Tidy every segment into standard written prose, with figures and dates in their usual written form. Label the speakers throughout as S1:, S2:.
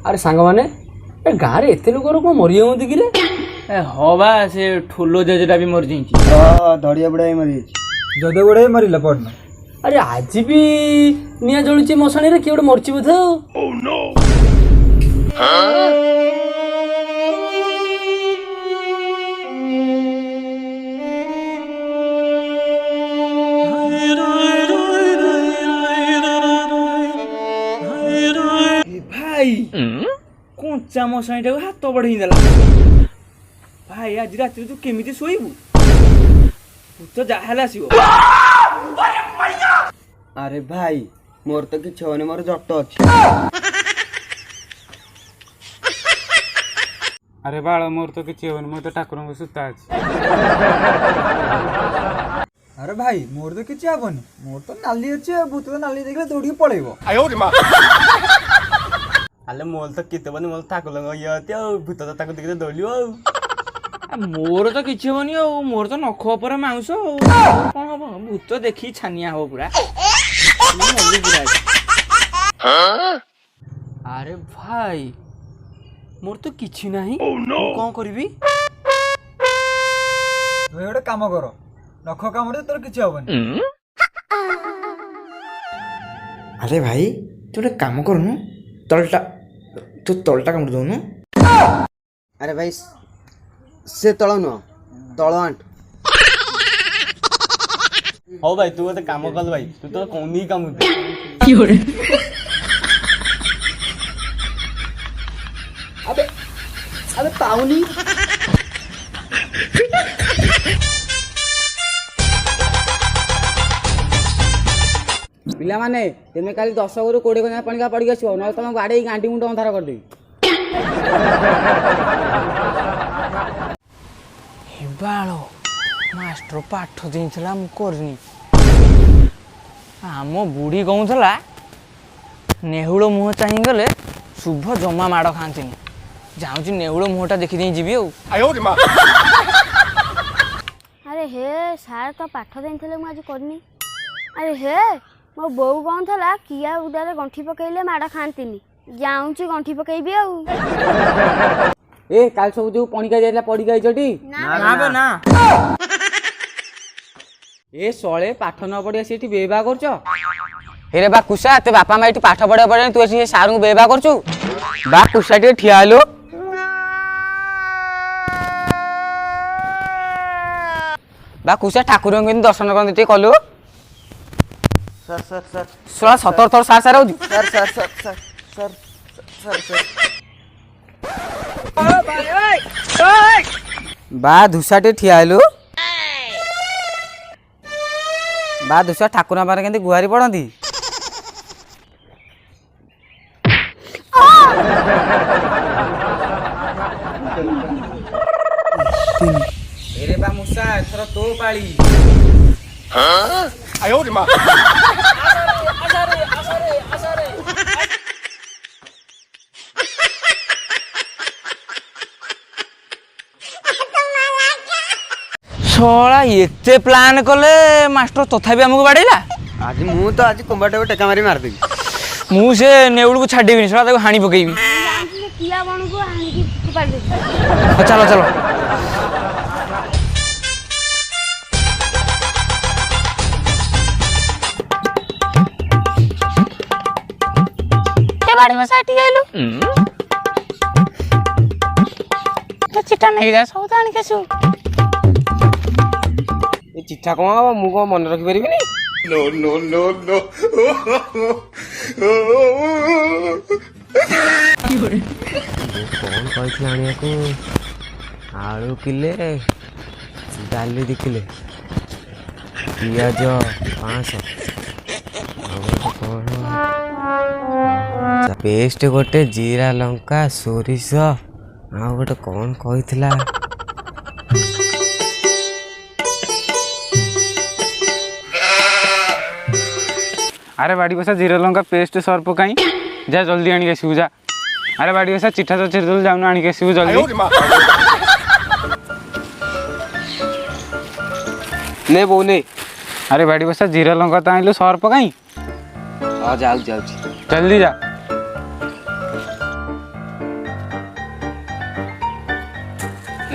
S1: अरे सांग माने ए गारे एते लोक को मरि जाउंती कि रे
S2: हाँ बा से ठुलो जेजेटा भी मर जाइए
S3: धड़िया बुढ़ा मरी
S4: जदे गुड़े मरला पड़ना
S1: अरे आज भी निया जलुची मशाणी रे किए गोटे मरची बोधे
S2: भाई कंचा मशाणी टाक हाथ बढ़े देला भाई आज रात तू केमी शोबू भूत जहाँ आसो
S3: अरे भाई मोर तो किछ होने मोर जट अच्छी
S4: अरे बाल मोर तो किसी होनी मोर तो ठाकुर को सूता अच्छी अरे भाई मोर तो किसी हेनी मोर तो नाली अच्छे भूत तो नाली देखले दौड़ी पड़ेबो
S3: अरे मोर तो केते बने मोर ठाकुर ये भूत तो ताको देखते दौड़ियो
S2: मोर तो किसी हेनी मोर तो नख पर मांस कौन हम भूत देखी छानिया हम पूरा अरे भाई मोर तो किछि नहीं कौन करबी
S4: गोटे काम कर नख काम तोर किसी हेनी
S5: अरे भाई तू गोटे काम करूनु तलटा तू तलटा कामुड़ दौनु
S3: अरे भाई से तल नुह तल आंट
S2: हो भाई तू गोटे काम कल भाई तू तो कौन ही काम
S1: अबे अबे पाउनी
S6: पिला माने तेमे काली 10 गरु 20 गना पानी का पड़ी आसो न तुम गाड़ी गांडी मुंड अंधार कर देई
S2: बालो मास्टर पाठ देला मु करनी आम बुढ़ी कहूला नेहुल मुह चाह गले शुभ जमा माड़ खाती जाऊँगी नेहुल मुहटा देखी जीवी
S7: अरे हे सार तो पाठ देते मुझे करनी अरे हे मो बो कौन था किया उदारे गंठी पकईले माड़ खाती जाऊँगी गंठी पकईबी आउ
S6: ए काल सब जो पणिका जाइला पड़ी गई छटी
S2: ना
S6: ए सळे पाठ न पड़ी सेठी बेबा करछो हेरे बा कुसा ते बापा मा एठी पाठ पढ़ा पड़े तू एठी सार को बेबा करछु बा कुसा टे ठिया हेलो बा कुसा ठाकुर को दर्शन करन ते कलो
S3: सर सर सर
S6: 16 17 थर सार सार होजु
S3: सर सर सर सर सर सर सर
S6: बा धुसाटे ठिया हेलो बा धुसा ठाकुर बारे केंती गुहारी पड़ती एरे बा मुसा एथर तो पाली
S2: छला एते प्लान कले मास्टर तथापि हमको बाड़ेला
S3: आज मु तो आज कुंबाटे टेका मारी मार देबी
S2: मु से नेउल को छाड़ीबी छला ताको हाणी पकेबी
S7: किया बन को हानी की पाड़ दे
S2: चलो चलो
S7: ते बाड़ी में साटी आइलो तो चिटा नहीं जा सब आनी केसु
S6: ए चिट्ठा कौन हम मु को मन रखि परिबिनी
S5: नो नो नो नो
S6: कौन कहती आनिया को आलू किले डाली 2 किले पियाज 500 पेस्ट गोटे जीरा लंका सोरिष आ गोटे कौन कही
S4: अरे बाड़ी बसा जीरा लंका पेस्ट सर पकाई जा जल्दी आनी आसू जा अरे बाड़ी बसा चिट्ठा तो चिरदल जाऊन आनी आसू जल्दी
S6: ने बो ने
S4: अरे बाड़ी बसा जीरा लंका तो आइलो सर पकाई
S6: जाऊ जाऊ
S4: जल्दी जा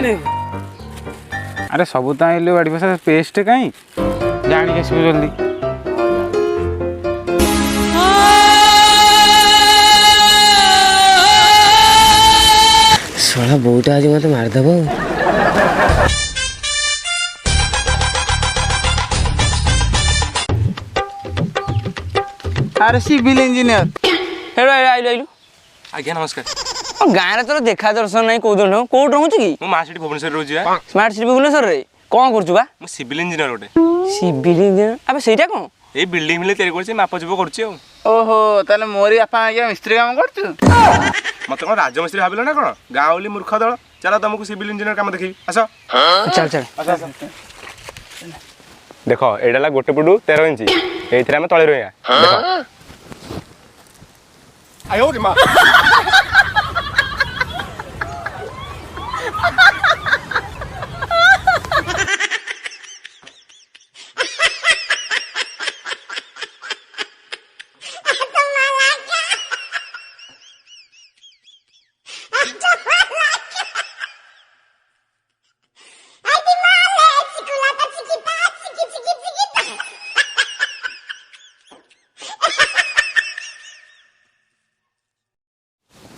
S4: ଆରେ ସବୁ ତ ଆଇଲୁ ବାଡ଼ି ବସା ପେଷ୍ଟ କାଇଁ ଜାଣିକି ଆସିବୁ ଜଲ୍ଦି।
S3: ଶଳା ବୋଉଟା ଆଜି ମୋତେ ମାରିଦେବ।
S6: ଆରେ ସିଭିଲ ଇଞ୍ଜିନିୟର ହେሎ ଆଇଲୁ ଆଇଲୁ।
S8: ଆଜ୍ଞା ନମସ୍କାର।
S6: ଗାଁରେ ତୋର ଦେଖା ଦର୍ଶନ ନାହିଁ କୋଉ ଦିନ କୋଉଠି ରହୁଛୁ କି?
S8: ମୁଁ ମାର୍କସିଟି ଭୁବନେଶ୍ୱରରେ ରହୁଛି ବା।
S6: ସ୍ମାର୍ଟ ସିଟି ଭୁବନେଶ୍ୱରରେ କ'ଣ କରୁଛୁ ବା?
S8: ମୁଁ ସିଭିଲ ଇଞ୍ଜିନିୟର ଗୋଟେ।
S6: ସିଭିଲ ଇଞ୍ଜିନିୟର ଆବେ ସେଇଟା କ'ଣ?
S8: ଏଇ ବିଲ୍ଡିଂ ଫିଲ୍ଡିଂ ତିଆରି କରୁଛି ମାପଚୁପ କରୁଛି ଆଉ।
S6: ଓହୋ ତାହେଲେ ମୋରି ବାପା ଆଜ୍ଞା ମିସ୍ତ୍ରୀ କାମ କରୁଛୁ?
S8: ମତେ କ'ଣ ରାଜମିସ୍ତ୍ରୀ ଭାବିଲ ନା କ'ଣ? ଗାଁ ବୋଲି ମୂର୍ଖ ଦଳ। ଚାଲ ତମକୁ ସିଭିଲ ଇଞ୍ଜିନିୟର କାମ ଦେଖେଇବି ଆସ।
S6: ଚାଲ ଚାଲ
S8: ଦେଖ ଏଇଟା ହେଲା ଗୋଟେ ପଟୁ 13 ଇଞ୍ଚ। ଏଇଥିରେ ଆମେ ତଳେ ରହିବା। ଦେଖ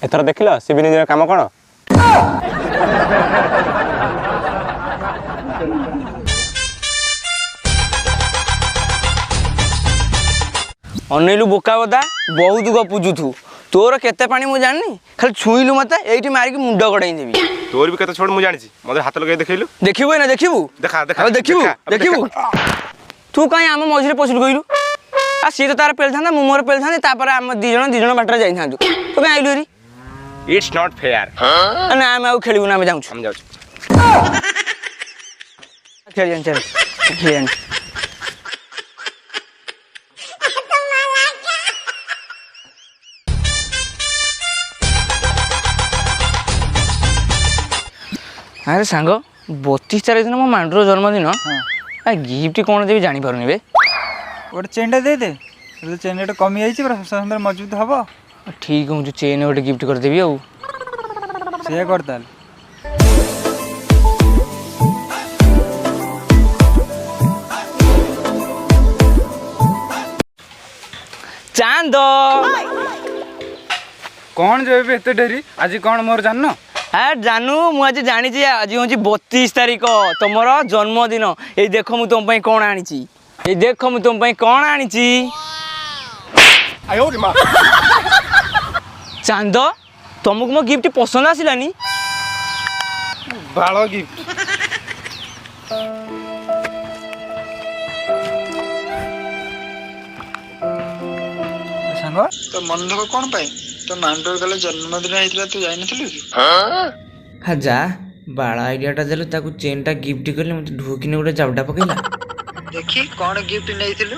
S8: ଏଥର ଦେଖିଲ ସିଭିଲ ଇଞ୍ଜିନିୟର କାମ କ'ଣ?
S6: ଅନେଇଲୁ ବୋକା ବଦା ବହୁତ ଗପୁଛୁ ତୋର କେତେ ପାଣି ମୁଁ ଜାଣିନି ଖାଲି ଛୁଇଁଲୁ ମତେ ଏଇଠି ମାରିକି ମୁଣ୍ଡ ଗଡ଼େଇ ଦେବି।
S8: ତୋର ବି କେତେ ଛୋଟ ମୁଁ ଜାଣିଛି। ମତେ ହାତ ଲଗେଇ ଦେଖେଇଲୁ।
S6: ଦେଖିବୁ ନା ଦେଖିବୁ
S8: ଦେଖା ଦେଖା
S6: ଆଉ ଦେଖିବୁ ଦେଖିବୁ ତୁ କାହିଁ ଆମ ମଝିରେ ପଶିଲୁ କହିଲୁ? ଆଉ ସିଏ ତ ତାର ପେଳିଥାନ୍ତା ମୁଁ ମୋର ପେଳିଥାନ୍ତି ତାପରେ ଆମ ଦି ଜଣ ବାଟରେ ଯାଇଥାନ୍ତୁ। ତୁ କାହିଁ ଆଇଲୁ ହେରି?
S8: It's not fair.
S6: ନା ଆମେ ଆଉ ଖେଳିବୁନି ଆମେ ଯାଉଛୁ।
S8: ଆମେ ଯାଉଛୁ।
S6: ଖେଳି ଜାଣି ଚାଲ ଖେଳି ଜାଣି ଆରେ ସାଙ୍ଗ 32 ତାରିଖ ଦିନ ମୋ ମାଣ୍ଡୁର ଜନ୍ମଦିନ ଗିଫ୍ଟ କ'ଣ ଦେବି ଜାଣିପାରୁନି ବେ।
S2: ଗୋଟେ ଚେନ୍ଟା ଦେଇଦେ। ଚେନ୍ ରେଟ୍ କମି ଯାଇଛି ପୁରା ସୁନ୍ଦର ମଜବୁତ ହବ।
S6: ଠିକ୍ କହୁଛୁ ଚେନ୍ ଗୋଟେ ଗିଫ୍ଟ କରିଦେବି ଆଉ।
S2: ସେଇଆ କର ତାହେଲେ।
S6: ଚାନ୍ଦ
S4: କ'ଣ ଯିବେ ଏତେ ଡେରି ଆଜି କ'ଣ ମୋର ଜାଣିନ?
S6: ଜାନୁ ମୁଁ ଆଜି ଜାଣିଛି ଆଜି ହେଉଛି 32 ତାରିଖ ତମର ଜନ୍ମଦିନ। ଏଇ ଦେଖ ମୁଁ ତମ ପାଇଁ କ'ଣ ଆଣିଛି। ଏଇ ଦେଖ ମୁଁ ତମ ପାଇଁ କ'ଣ ଆଣିଛି। ଚାନ୍ଦ ତମକୁ ମୋ ଗିଫ୍ଟ ପସନ୍ଦ ଆସିଲାନି?
S4: ବାଳ ଗିଫ୍ଟ।
S2: ସାଙ୍ଗ
S5: ତ ମନ ଦୁଃଖ କ'ଣ ପାଇଁ? ତ ମାଣ୍ଡର କାଳେ ଜନ୍ମଦିନ ହେଇଥିଲା ତୁ ଯାଇନଥିଲୁ କି?
S9: ହଁ ଯା ବାଳ ଆଇଡ଼ିଆଟା ଦେଲୁ ତାକୁ ଚେନ୍ଟା ଗିଫ୍ଟ କଲି ମୋତେ ଢୁକିନି ଗୋଟେ ଜାବଡ଼ା ପକେଇଲା।
S5: ଦେଖି କ'ଣ ଗିଫ୍ଟ ନେଇଥିଲୁ?